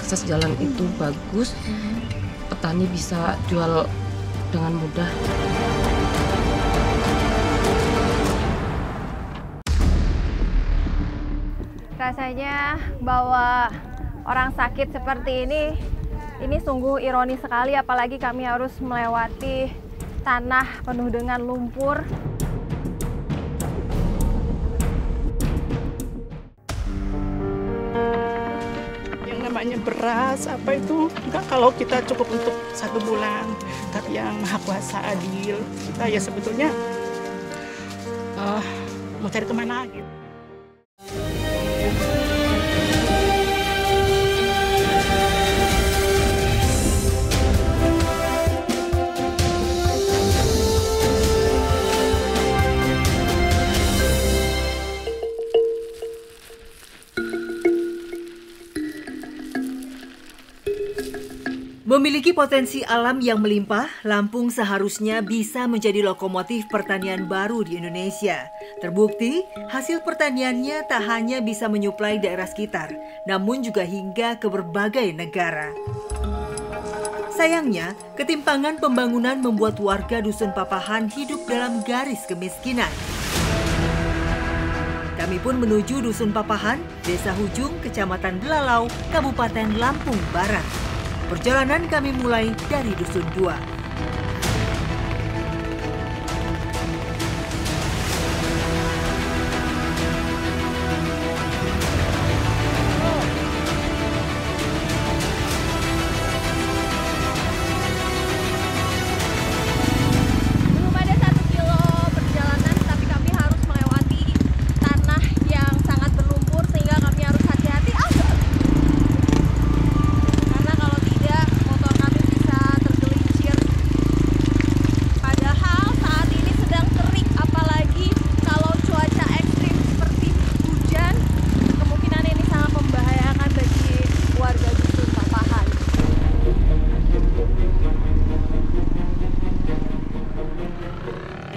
akses jalan itu bagus, petani bisa jual dengan mudah. Rasanya bawa orang sakit seperti ini sungguh ironis sekali, apalagi kami harus melewati tanah penuh dengan lumpur. Yang namanya beras, apa itu, enggak kalau kita cukup untuk 1 bulan. Tapi yang Maha Kuasa adil, kita ya sebetulnya mau cari kemana gitu. Memiliki potensi alam yang melimpah, Lampung seharusnya bisa menjadi lokomotif pertanian baru di Indonesia. Terbukti, hasil pertaniannya tak hanya bisa menyuplai daerah sekitar, namun juga hingga ke berbagai negara. Sayangnya, ketimpangan pembangunan membuat warga Dusun Papahan hidup dalam garis kemiskinan. Kami pun menuju Dusun Papahan, Desa Hujung, Kecamatan Belalau, Kabupaten Lampung Barat. Perjalanan kami mulai dari Dusun 2. Belum ada 1 kilo perjalanan, tapi kami harus melewati tanah yang sangat berlumpur sehingga kami harus hati-hati. Karena kalau tidak, motor kami bisa tergelincir. Padahal saat ini sedang terik, apalagi kalau cuaca ekstrim seperti hujan, kemungkinan ini sangat membahayakan bagi warga Dusun Papahan.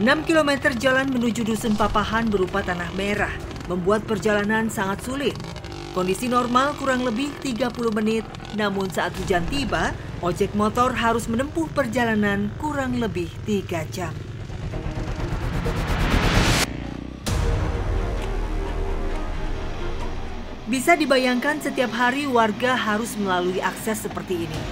6 kilometer jalan menuju Dusun Papahan berupa tanah merah, membuat perjalanan sangat sulit. Kondisi normal kurang lebih 30 menit, namun saat hujan tiba, ojek motor harus menempuh perjalanan kurang lebih 3 jam. Bisa dibayangkan setiap hari warga harus melalui akses seperti ini.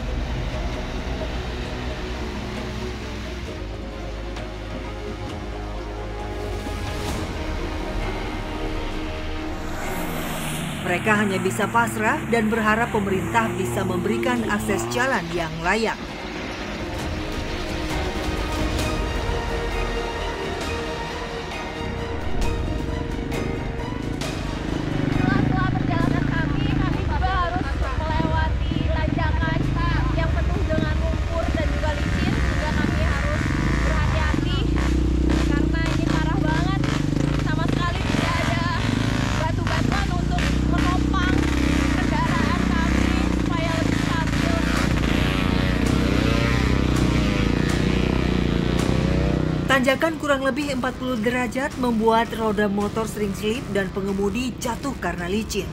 Mereka hanya bisa pasrah dan berharap pemerintah bisa memberikan akses jalan yang layak. Setelah perjalanan kami juga harus melewati tanjakan yang penuh dengan lumpur dan juga licin, sehingga kami harus berhati-hati karena ini parah banget. Sama sekali tidak ada batu-batuan untuk menopang kendaraan kami supaya lebih stabil. Tanjakan kurang lebih 40 derajat membuat roda motor sering slip dan pengemudi jatuh karena licin.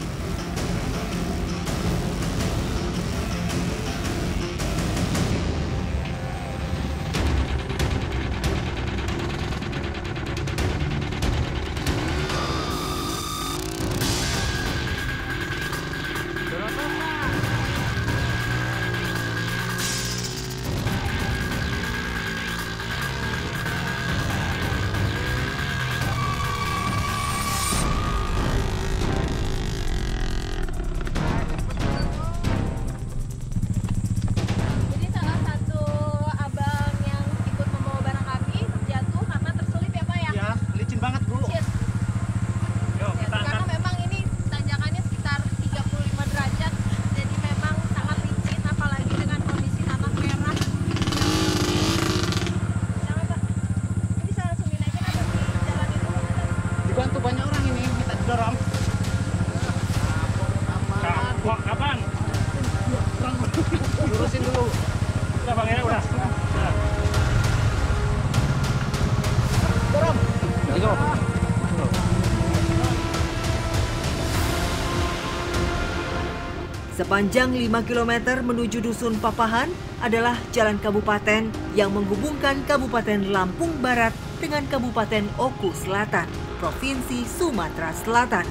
Sepanjang 5 km menuju Dusun Papahan adalah jalan kabupaten yang menghubungkan Kabupaten Lampung Barat dengan Kabupaten Oku Selatan, Provinsi Sumatera Selatan.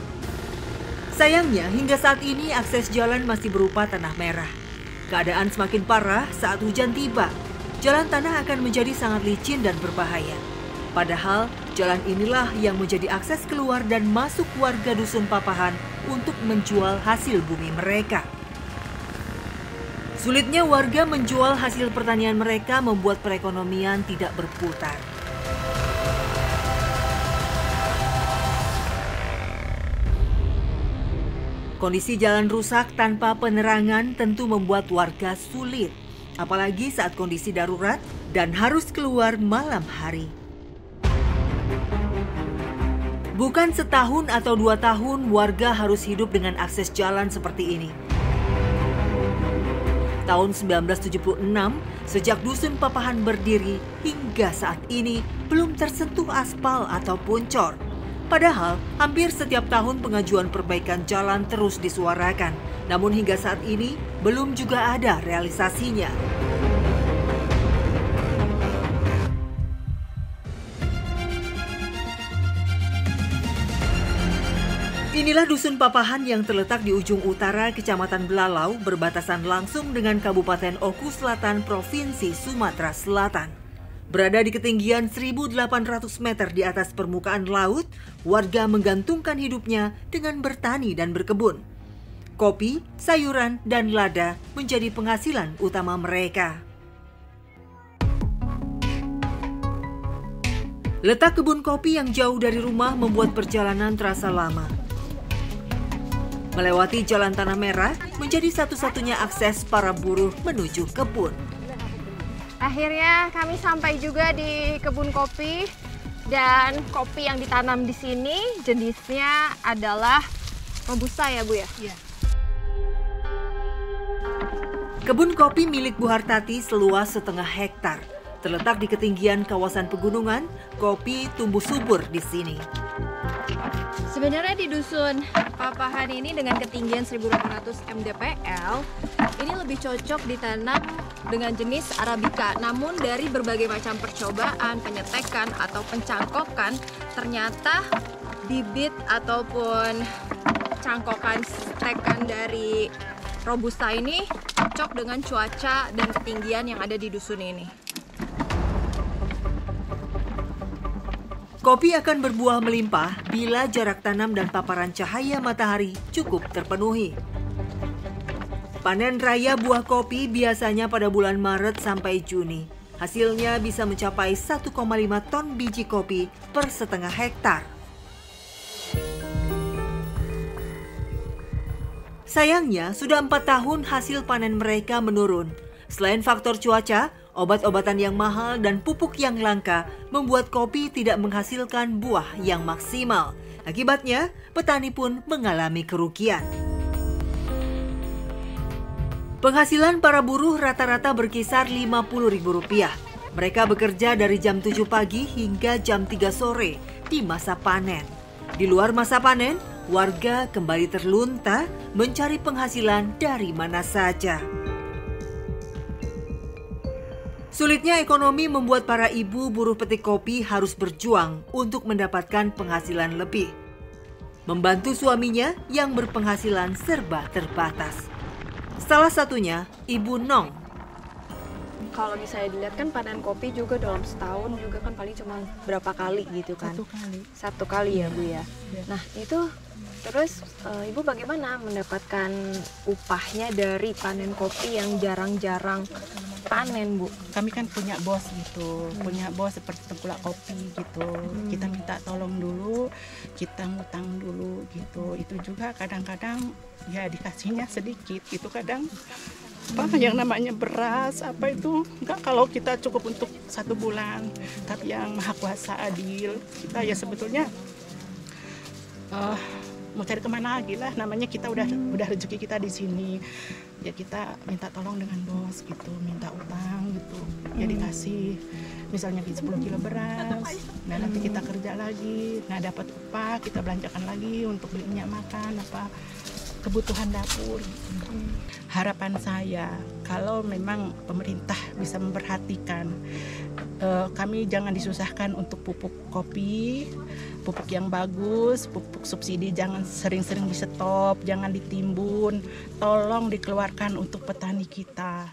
Sayangnya hingga saat ini akses jalan masih berupa tanah merah. Keadaan semakin parah saat hujan tiba. Jalan tanah akan menjadi sangat licin dan berbahaya. Padahal jalan inilah yang menjadi akses keluar dan masuk warga Dusun Papahan untuk menjual hasil bumi mereka. Sulitnya warga menjual hasil pertanian mereka membuat perekonomian tidak berputar. Kondisi jalan rusak tanpa penerangan tentu membuat warga sulit, apalagi saat kondisi darurat dan harus keluar malam hari. Bukan setahun atau 2 tahun warga harus hidup dengan akses jalan seperti ini. Tahun 1976, sejak Dusun Papahan berdiri hingga saat ini belum tersentuh aspal ataupun cor. Padahal hampir setiap tahun pengajuan perbaikan jalan terus disuarakan. Namun hingga saat ini belum juga ada realisasinya. Inilah Dusun Papahan yang terletak di ujung utara Kecamatan Belalau, berbatasan langsung dengan Kabupaten Oku Selatan, Provinsi Sumatera Selatan. Berada di ketinggian 1.800 meter di atas permukaan laut, warga menggantungkan hidupnya dengan bertani dan berkebun. Kopi, sayuran, dan lada menjadi penghasilan utama mereka. Letak kebun kopi yang jauh dari rumah membuat perjalanan terasa lama. Melewati jalan tanah merah menjadi satu-satunya akses para buruh menuju kebun. Akhirnya kami sampai juga di kebun kopi, dan kopi yang ditanam di sini jenisnya adalah Robusta ya Bu ya? Iya. Kebun kopi milik Bu Hartati seluas 0,5 hektar. Terletak di ketinggian kawasan pegunungan, kopi tumbuh subur di sini. Sebenarnya di Dusun Papahan ini dengan ketinggian 1.800 mdpl, ini lebih cocok ditanam dengan jenis Arabica. Namun dari berbagai macam percobaan, penyetekan atau pencangkokan, ternyata bibit ataupun cangkokan tekan dari Robusta ini cocok dengan cuaca dan ketinggian yang ada di dusun ini. Kopi akan berbuah melimpah bila jarak tanam dan paparan cahaya matahari cukup terpenuhi. Panen raya buah kopi biasanya pada bulan Maret sampai Juni. Hasilnya bisa mencapai 1,5 ton biji kopi per 0,5 hektar. Sayangnya, sudah 4 tahun hasil panen mereka menurun. Selain faktor cuaca, obat-obatan yang mahal dan pupuk yang langka membuat kopi tidak menghasilkan buah yang maksimal. Akibatnya, petani pun mengalami kerugian. Penghasilan para buruh rata-rata berkisar Rp50.000. Mereka bekerja dari jam 7 pagi hingga jam 3 sore di masa panen. Di luar masa panen, warga kembali terlunta mencari penghasilan dari mana saja. Sulitnya ekonomi membuat para ibu buruh petik kopi harus berjuang untuk mendapatkan penghasilan lebih. Membantu suaminya yang berpenghasilan serba terbatas. Salah satunya Ibu Nong. Kalau misalnya dilihat kan panen kopi juga dalam setahun juga kan paling cuma berapa kali gitu kan. Satu kali ya Bu ya. Nah itu terus Ibu bagaimana mendapatkan upahnya dari panen kopi yang jarang-jarang panen Bu? Kami kan punya bos gitu, punya bos seperti tengkulak kopi gitu. Kita minta tolong dulu, kita ngutang dulu gitu. Itu juga kadang-kadang ya dikasihnya sedikit gitu, kadang apa yang namanya beras apa itu enggak kalau kita cukup untuk 1 bulan. Tapi yang Maha Kuasa adil, kita ya sebetulnya mau cari kemana lagi lah, namanya kita udah rezeki kita di sini ya, kita minta tolong dengan bos gitu, minta utang gitu ya, dikasih misalnya 10 kilo beras, nah nanti kita kerja lagi, nah dapat upah kita belanjakan lagi untuk beli minyak makan apa kebutuhan dapur. Harapan saya kalau memang pemerintah bisa memperhatikan, kami jangan disusahkan untuk pupuk kopi, pupuk yang bagus, pupuk subsidi jangan sering-sering di stop, jangan ditimbun, tolong dikeluarkan untuk petani kita.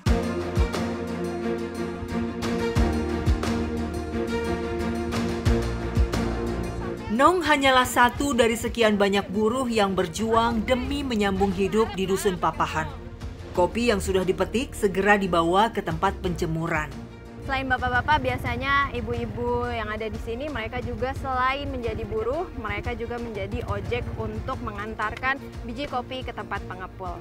Nong hanyalah satu dari sekian banyak buruh yang berjuang demi menyambung hidup di Dusun Papahan. Kopi yang sudah dipetik segera dibawa ke tempat penjemuran. Selain bapak-bapak, biasanya ibu-ibu yang ada di sini, mereka juga selain menjadi buruh, mereka juga menjadi ojek untuk mengantarkan biji kopi ke tempat pengepul.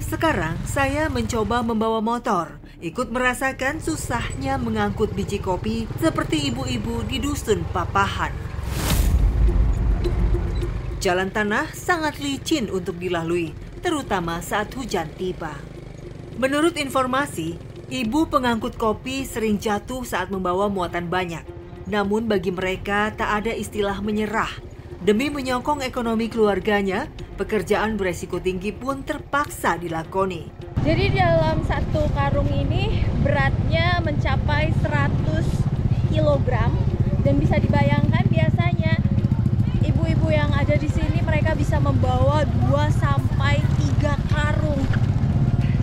Sekarang saya mencoba membawa motor, ikut merasakan susahnya mengangkut biji kopi seperti ibu-ibu di Dusun Papahan. Jalan tanah sangat licin untuk dilalui, terutama saat hujan tiba. Menurut informasi, ibu pengangkut kopi sering jatuh saat membawa muatan banyak. Namun bagi mereka tak ada istilah menyerah. Demi menyokong ekonomi keluarganya, pekerjaan beresiko tinggi pun terpaksa dilakoni. Jadi dalam satu karung ini beratnya mencapai 100 kg dan bisa dibayangkan biasanya ibu-ibu yang ada di sini mereka bisa membawa 2-3 karung.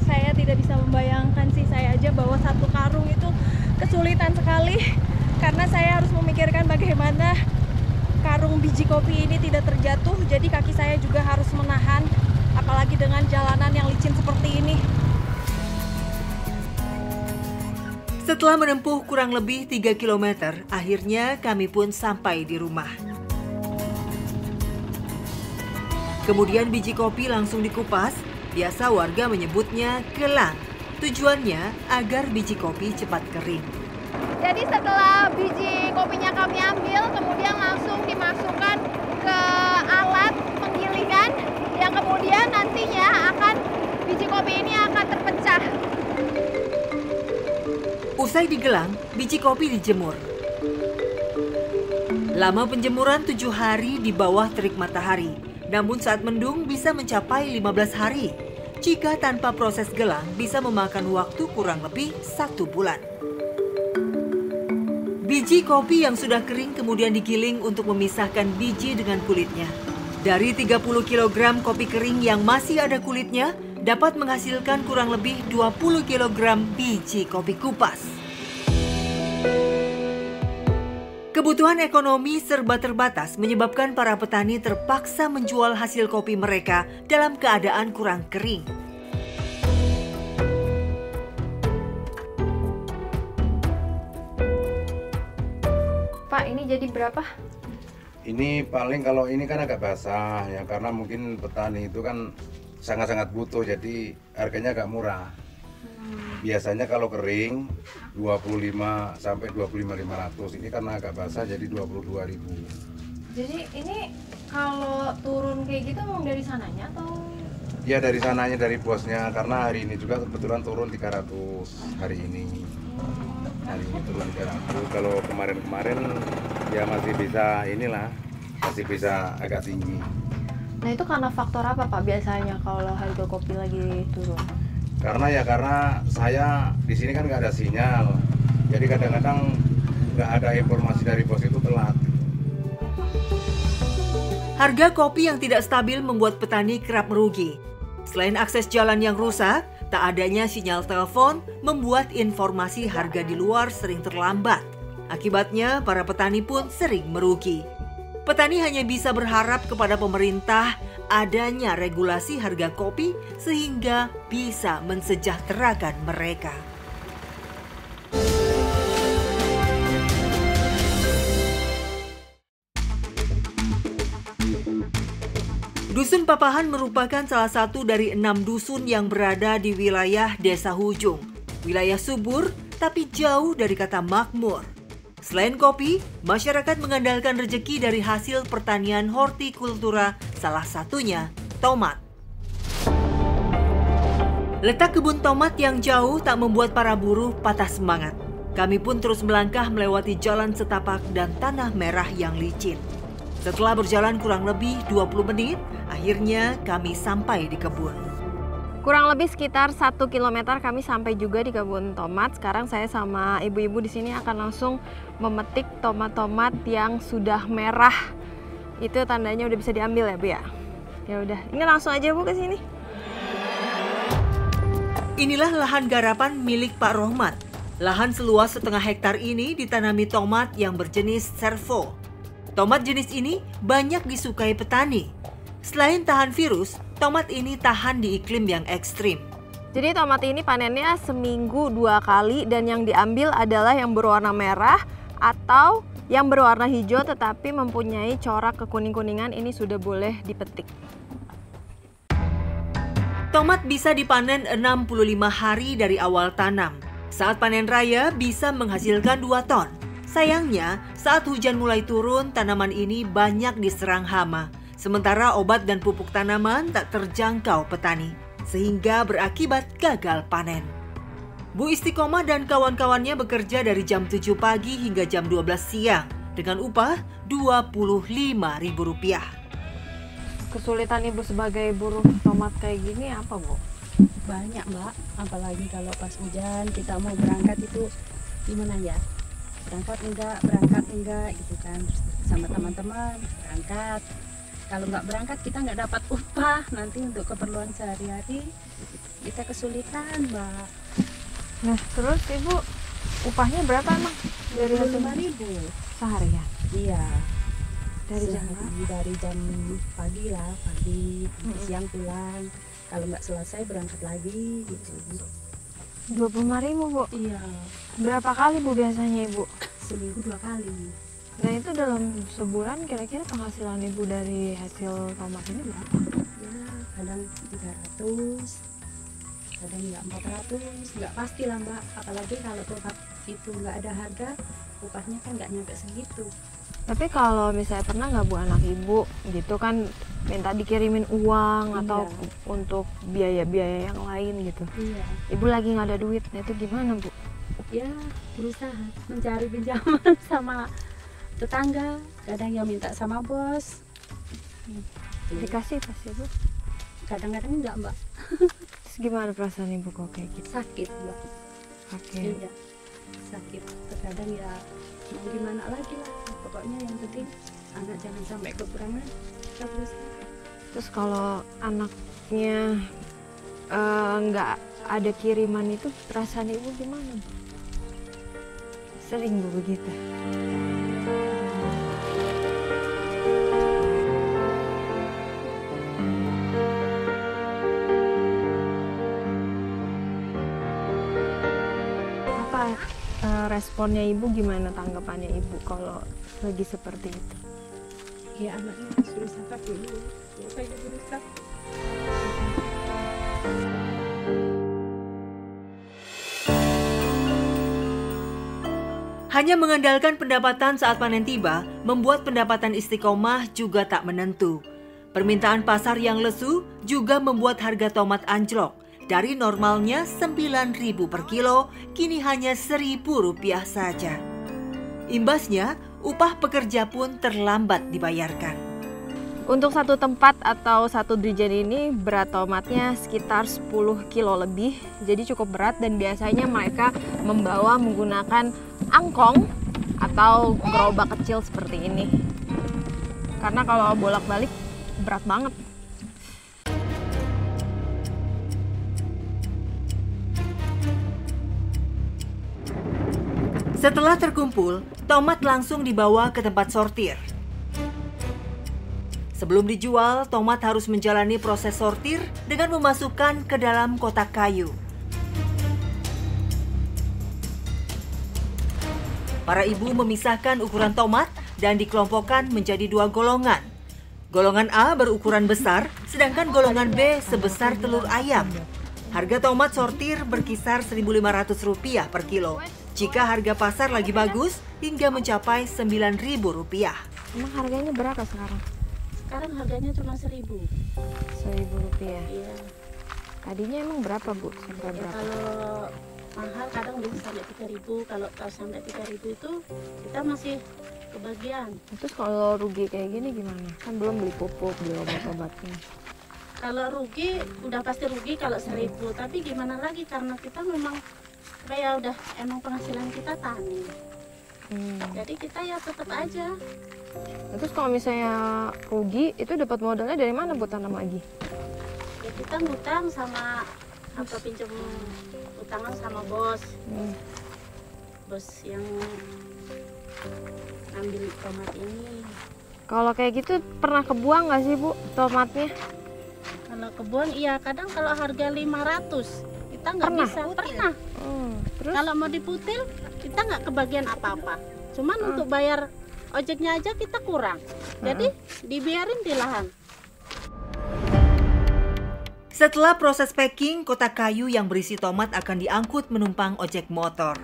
Saya tidak bisa membayangkan sih, saya aja bawa 1 karung itu kesulitan sekali karena saya harus memikirkan bagaimana karung biji kopi ini tidak terjatuh, jadi kaki saya juga harus menahan, apalagi dengan jalanan yang licin seperti ini. Setelah menempuh kurang lebih 3 km, akhirnya kami pun sampai di rumah. Kemudian biji kopi langsung dikupas, biasa warga menyebutnya gelang. Tujuannya agar biji kopi cepat kering. Jadi setelah biji kopinya kami ambil, kemudian langsung dimasukkan ke alat penggilingan yang kemudian nantinya biji kopi ini akan terpecah. Usai digelang, biji kopi dijemur. Lama penjemuran 7 hari di bawah terik matahari. Namun saat mendung bisa mencapai 15 hari. Jika tanpa proses gelang bisa memakan waktu kurang lebih 1 bulan. Biji kopi yang sudah kering kemudian digiling untuk memisahkan biji dengan kulitnya. Dari 30 kg kopi kering yang masih ada kulitnya, dapat menghasilkan kurang lebih 20 kg biji kopi kupas. Kebutuhan ekonomi serba terbatas menyebabkan para petani terpaksa menjual hasil kopi mereka dalam keadaan kurang kering. Pak, ini jadi berapa? Ini paling kalau ini kan agak basah ya, karena mungkin petani itu kan sangat-sangat butuh, jadi harganya agak murah. Biasanya kalau kering 25 sampai 25.500. Ini karena agak basah jadi 22.000. Jadi ini kalau turun kayak gitu memang dari sananya atau? Ya dari sananya, dari bosnya, karena hari ini juga kebetulan turun 300 hari ini. Hari ini turun 300. Kalau kemarin-kemarin ya masih bisa masih bisa agak tinggi. Nah itu karena faktor apa Pak biasanya kalau harga kopi lagi turun? Karena saya di sini kan nggak ada sinyal, jadi kadang-kadang nggak ada informasi dari bos itu telat. Harga kopi yang tidak stabil membuat petani kerap merugi. Selain akses jalan yang rusak, tak adanya sinyal telepon membuat informasi harga di luar sering terlambat. Akibatnya para petani pun sering merugi. Petani hanya bisa berharap kepada pemerintah adanya regulasi harga kopi sehingga bisa mensejahterakan mereka. Dusun Papahan merupakan salah satu dari 6 dusun yang berada di wilayah Desa Hujung. Wilayah subur tapi jauh dari kata makmur. Selain kopi, masyarakat mengandalkan rezeki dari hasil pertanian hortikultura, salah satunya tomat. Letak kebun tomat yang jauh tak membuat para buruh patah semangat. Kami pun terus melangkah melewati jalan setapak dan tanah merah yang licin. Setelah berjalan kurang lebih 20 menit, akhirnya kami sampai di kebun. Kurang lebih sekitar 1 km kami sampai juga di kebun tomat. Sekarang saya sama ibu-ibu di sini akan langsung memetik tomat-tomat yang sudah merah. Itu tandanya udah bisa diambil ya, Bu ya? Ya udah, ini langsung aja Bu ke sini. Inilah lahan garapan milik Pak Rohmat. Lahan seluas setengah hektar ini ditanami tomat yang berjenis servo. Tomat jenis ini banyak disukai petani. Selain tahan virus, tomat ini tahan di iklim yang ekstrim. Jadi tomat ini panennya seminggu 2 kali dan yang diambil adalah yang berwarna merah atau yang berwarna hijau tetapi mempunyai corak kekuning-kuningan, ini sudah boleh dipetik. Tomat bisa dipanen 65 hari dari awal tanam. Saat panen raya bisa menghasilkan 2 ton. Sayangnya, saat hujan mulai turun, tanaman ini banyak diserang hama. Sementara obat dan pupuk tanaman tak terjangkau petani, sehingga berakibat gagal panen. Bu Istiqomah dan kawan-kawannya bekerja dari jam 7 pagi hingga jam 12 siang dengan upah Rp25.000. Kesulitan Ibu sebagai buruh tomat kayak gini apa, Bu? Banyak, Mbak. Apalagi kalau pas hujan kita mau berangkat itu gimana ya? Berangkat enggak gitu kan. Sama teman-teman berangkat. Kalau nggak berangkat kita nggak dapat upah. Nanti untuk keperluan sehari-hari kita kesulitan, Mbak. Nah, terus Ibu upahnya berapa emang? Dari 5.000 sehari ya? Iya. Dari jam Dari jam pagi, siang pulang. Kalau nggak selesai berangkat lagi gitu. 25.000, Bu? Iya. Berapa kali Bu biasanya Ibu? Seminggu 2 kali. Nah itu dalam sebulan kira-kira penghasilan Ibu dari hasil tomat ini berapa? Ya kadang 300, kadang nggak 400, nggak pasti lah Mbak. Apalagi kalau tomat itu nggak ada harga, upahnya kan nggak nyampe segitu. Tapi kalau misalnya pernah nggak Bu anak Ibu gitu kan minta dikirimin uang atau untuk biaya-biaya yang lain gitu? Iya. Ibu lagi nggak ada duit, nah itu gimana Bu? Ya berusaha mencari pinjaman sama tetangga, kadang yang minta sama bos. Dikasih pasti Bu? Kadang-kadang enggak Mbak. Terus gimana perasaan Ibu kok kayak gitu? Sakit Mbak. Oke. Iya, sakit. Terkadang ya mau gimana lagi lah. Pokoknya yang penting anak jangan sampai kekurangan. Kita berusaha. Terus kalau anaknya nggak ada kiriman itu perasaan Ibu gimana? Sering Bu begitu? Apa responnya Ibu, gimana tanggapannya Ibu kalau lagi seperti itu? Ya anaknya harus berusaha dulu. Saya berusaha. Hanya mengandalkan pendapatan saat panen tiba, membuat pendapatan Istiqomah juga tak menentu. Permintaan pasar yang lesu juga membuat harga tomat anjlok. Dari normalnya 9.000 per kilo, kini hanya Rp1.000 saja. Imbasnya, upah pekerja pun terlambat dibayarkan. Untuk satu tempat atau satu drijen ini berat tomatnya sekitar 10 kilo lebih, jadi cukup berat dan biasanya mereka membawa menggunakan angkong atau gerobak kecil seperti ini. Karena kalau bolak-balik berat banget. Setelah terkumpul, tomat langsung dibawa ke tempat sortir. Sebelum dijual, tomat harus menjalani proses sortir dengan memasukkan ke dalam kotak kayu. Para ibu memisahkan ukuran tomat dan dikelompokkan menjadi 2 golongan. Golongan A berukuran besar, sedangkan golongan B sebesar telur ayam. Harga tomat sortir berkisar Rp1.500 per kilo. Jika harga pasar lagi bagus, hingga mencapai Rp9.000. Emang harganya berapa sekarang? Sekarang harganya cuma 1.000. Rp1.000. Iya. Tadinya emang berapa Bu? Sampai Ya, berapa? kalau mahal kadang bisa sampai 3.000. Kalau sampai 3.000 itu kita masih kebagian. Terus kalau rugi kayak gini gimana? Kan belum beli pupuk, beli obat-obatnya. Kalau rugi udah pasti rugi kalau 1.000, tapi gimana lagi karena kita memang kayak udah emang penghasilan kita tani. Jadi kita ya tetap aja. Terus kalau misalnya rugi itu dapat modalnya dari mana buat tanam lagi? Ya kita ngutang sama apa, pinjam utangan sama bos. Bos yang ambil tomat ini. Kalau kayak gitu pernah kebuang nggak sih Bu tomatnya? Kalau kebun iya, kadang kalau harga 500 kita nggak bisa. Pernah. Terus? Kalau mau diputil kita nggak kebagian apa-apa. Cuman untuk bayar ojeknya aja kita kurang. Jadi dibiarin di lahan. Setelah proses packing, kotak kayu yang berisi tomat akan diangkut menumpang ojek motor.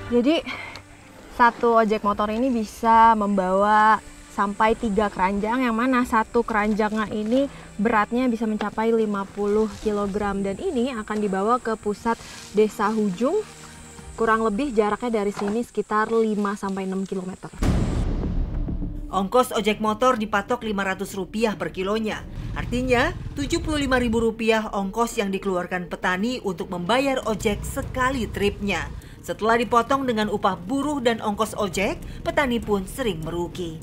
Jadi satu ojek motor ini bisa membawa sampai 3 keranjang, yang mana satu keranjangnya ini beratnya bisa mencapai 50 kg, dan ini akan dibawa ke pusat desa Hujung. Kurang lebih jaraknya dari sini sekitar 5-6 km. Ongkos ojek motor dipatok Rp500 per kilonya. Artinya Rp75.000 ongkos yang dikeluarkan petani untuk membayar ojek sekali tripnya. Setelah dipotong dengan upah buruh dan ongkos ojek, petani pun sering merugi.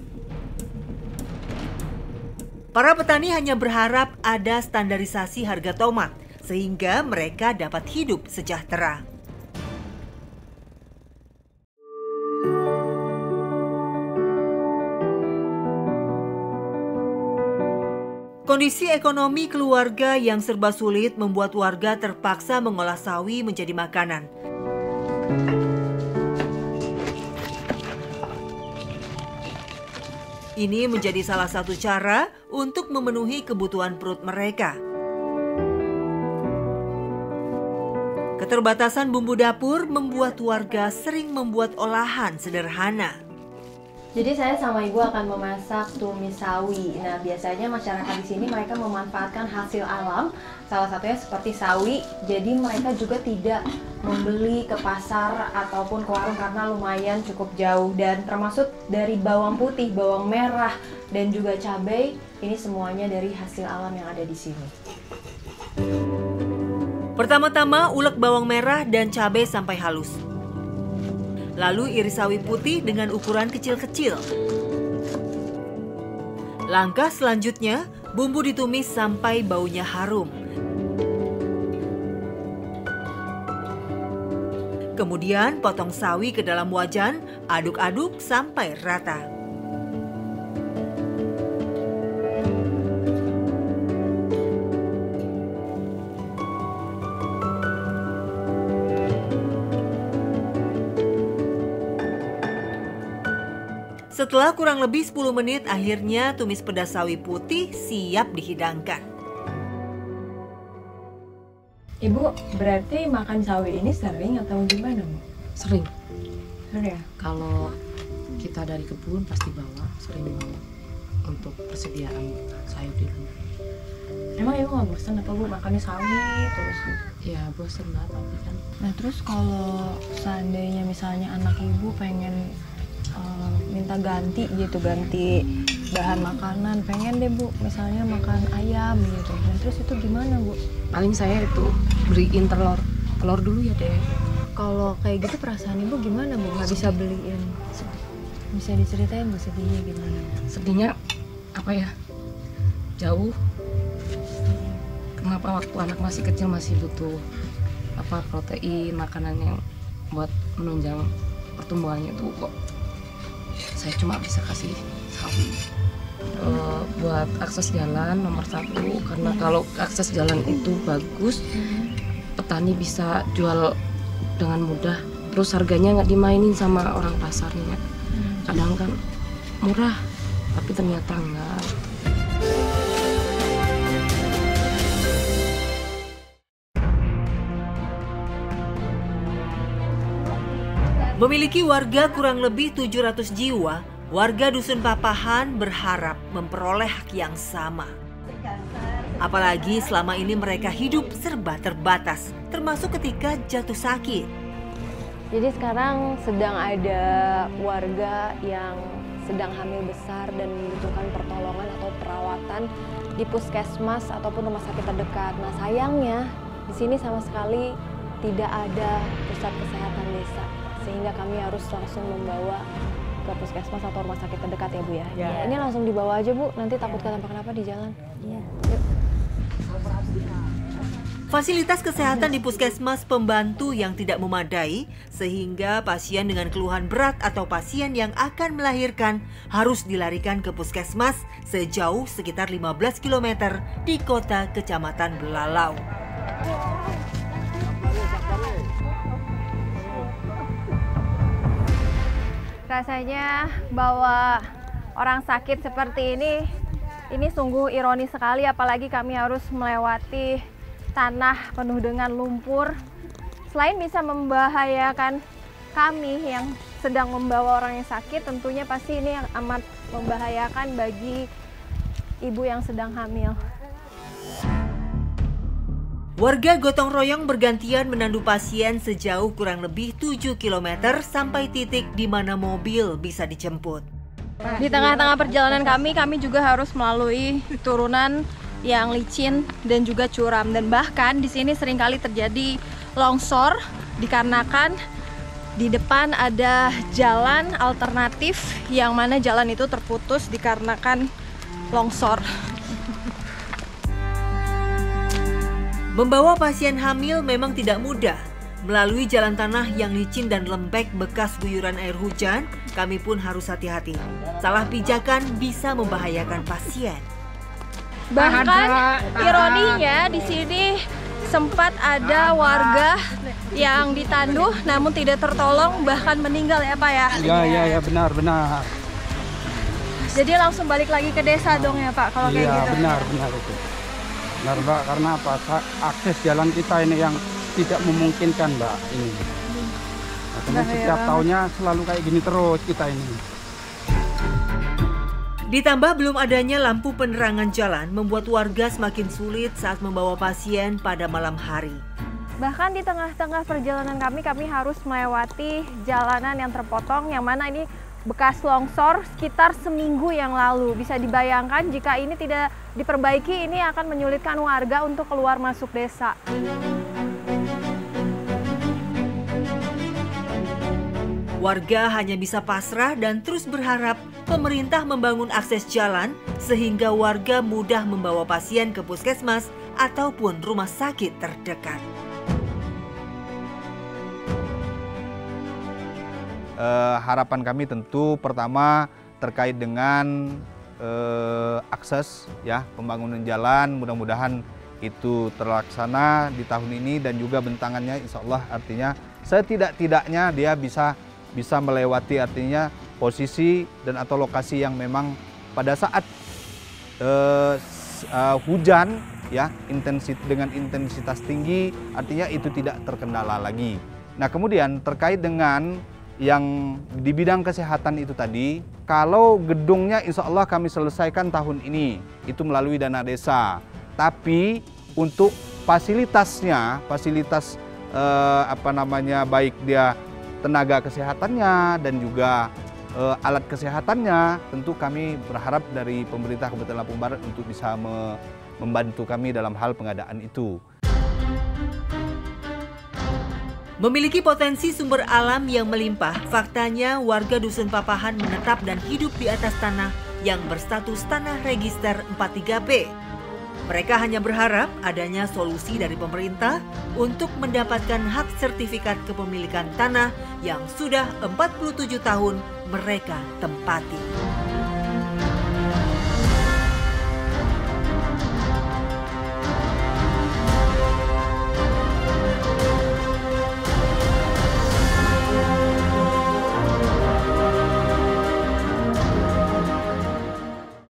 Para petani hanya berharap ada standarisasi harga tomat, sehingga mereka dapat hidup sejahtera. Kondisi ekonomi keluarga yang serba sulit membuat warga terpaksa mengolah sawi menjadi makanan. Ini menjadi salah satu cara untuk memenuhi kebutuhan perut mereka. Keterbatasan bumbu dapur membuat warga sering membuat olahan sederhana. Jadi saya sama ibu akan memasak tumis sawi. Nah, biasanya masyarakat di sini mereka memanfaatkan hasil alam, salah satunya seperti sawi. Jadi mereka juga tidak membeli ke pasar ataupun ke warung karena lumayan cukup jauh. Dan termasuk dari bawang putih, bawang merah, dan juga cabai, ini semuanya dari hasil alam yang ada di sini. Pertama-tama ulek bawang merah dan cabai sampai halus. Lalu iris sawi putih dengan ukuran kecil-kecil. Langkah selanjutnya, bumbu ditumis sampai baunya harum. Kemudian potong sawi ke dalam wajan, aduk-aduk sampai rata. Setelah kurang lebih 10 menit, akhirnya tumis pedas sawi putih siap dihidangkan. Ibu, berarti makan sawi ini sering atau gimana, Bu? Sering. Sering ya? Kalau kita dari kebun pasti bawa, sering bawa untuk persediaan sayur di rumah. Emang ibu nggak bosan apa Bu makannya sawi terus? Ya bosan lah, tapi kan. Nah terus kalau seandainya misalnya anak ibu pengen minta ganti gitu, ganti bahan makanan, pengen deh Bu misalnya makan ayam gitu, nah terus itu gimana Bu? Paling saya itu beliin telur dulu ya deh. Kalau kayak gitu perasaan ibu gimana Bu, nggak bisa beliin? Bisa diceritain Bu sedihnya gimana? Sedihnya apa ya, jauh. Kenapa waktu anak masih kecil masih butuh apa, protein, makanan yang buat menunjang pertumbuhannya tuh, kok saya cuma bisa kasih sawi. Buat akses jalan nomor 1, karena kalau akses jalan itu bagus, petani bisa jual dengan mudah, terus harganya nggak dimainin sama orang pasarnya. Kadang kan murah tapi ternyata enggak. Memiliki warga kurang lebih 700 jiwa, warga Dusun Papahan berharap memperoleh hak yang sama. Apalagi selama ini mereka hidup serba terbatas, termasuk ketika jatuh sakit. Jadi sekarang sedang ada warga yang sedang hamil besar dan membutuhkan pertolongan atau perawatan di puskesmas ataupun rumah sakit terdekat. Nah sayangnya di sini sama sekali tidak ada pusat kesehatan desa, sehingga kami harus langsung membawa ke puskesmas atau rumah sakit terdekat ya Bu ya. Ya. Ini langsung dibawa aja Bu, nanti takut kenapa-kenapa di jalan. Iya. Yuk. Fasilitas kesehatan di puskesmas pembantu yang tidak memadai, sehingga pasien dengan keluhan berat atau pasien yang akan melahirkan harus dilarikan ke puskesmas sejauh sekitar 15 km di kota Kecamatan Belalau. Rasanya bawa orang sakit seperti ini sungguh ironis sekali, apalagi kami harus melewati tanah penuh dengan lumpur. Selain bisa membahayakan kami yang sedang membawa orang yang sakit, tentunya pasti ini yang amat membahayakan bagi ibu yang sedang hamil. Warga gotong royong bergantian menandu pasien sejauh kurang lebih 7 km sampai titik di mana mobil bisa dijemput. Di tengah-tengah perjalanan kami juga harus melalui turunan yang licin dan juga curam, dan bahkan di sini seringkali terjadi longsor dikarenakan di depan ada jalan alternatif yang mana jalan itu terputus dikarenakan longsor. Membawa pasien hamil memang tidak mudah. Melalui jalan tanah yang licin dan lembek bekas guyuran air hujan, kami pun harus hati-hati. Salah pijakan bisa membahayakan pasien. Bahkan ironinya di sini sempat ada warga yang ditandu namun tidak tertolong, bahkan meninggal ya Pak ya? Iya benar. Jadi langsung balik lagi ke desa dong ya Pak kalau kayak gitu? Iya benar itu. Benar Mbak, karena apa? Akses jalan kita ini yang tidak memungkinkan Mbak ini. Karena setiap tahunnya selalu kayak gini terus kita ini. Ditambah belum adanya lampu penerangan jalan membuat warga semakin sulit saat membawa pasien pada malam hari. Bahkan di tengah-tengah perjalanan kami harus melewati jalanan yang terpotong, yang mana ini bekas longsor sekitar seminggu yang lalu. Bisa dibayangkan jika ini tidak diperbaiki, ini akan menyulitkan warga untuk keluar masuk desa. Warga hanya bisa pasrah dan terus berharap pemerintah membangun akses jalan sehingga warga mudah membawa pasien ke puskesmas ataupun rumah sakit terdekat. Harapan kami tentu pertama terkait dengan akses ya, pembangunan jalan, mudah-mudahan itu terlaksana di tahun ini, dan juga bentangannya insya Allah artinya setidak-tidaknya dia bisa melewati artinya posisi dan atau lokasi yang memang pada saat hujan ya dengan intensitas tinggi, artinya itu tidak terkendala lagi. Nah kemudian terkait dengan yang di bidang kesehatan itu tadi, kalau gedungnya insya Allah kami selesaikan tahun ini itu melalui dana desa, tapi untuk fasilitasnya, fasilitas baik dia tenaga kesehatannya dan juga alat kesehatannya, tentu kami berharap dari pemerintah Kabupaten Lampung Barat untuk bisa membantu kami dalam hal pengadaan itu. Memiliki potensi sumber alam yang melimpah, faktanya warga Dusun Papahan menetap dan hidup di atas tanah yang berstatus tanah register 43P. Mereka hanya berharap adanya solusi dari pemerintah untuk mendapatkan hak sertifikat kepemilikan tanah yang sudah 47 tahun mereka tempati.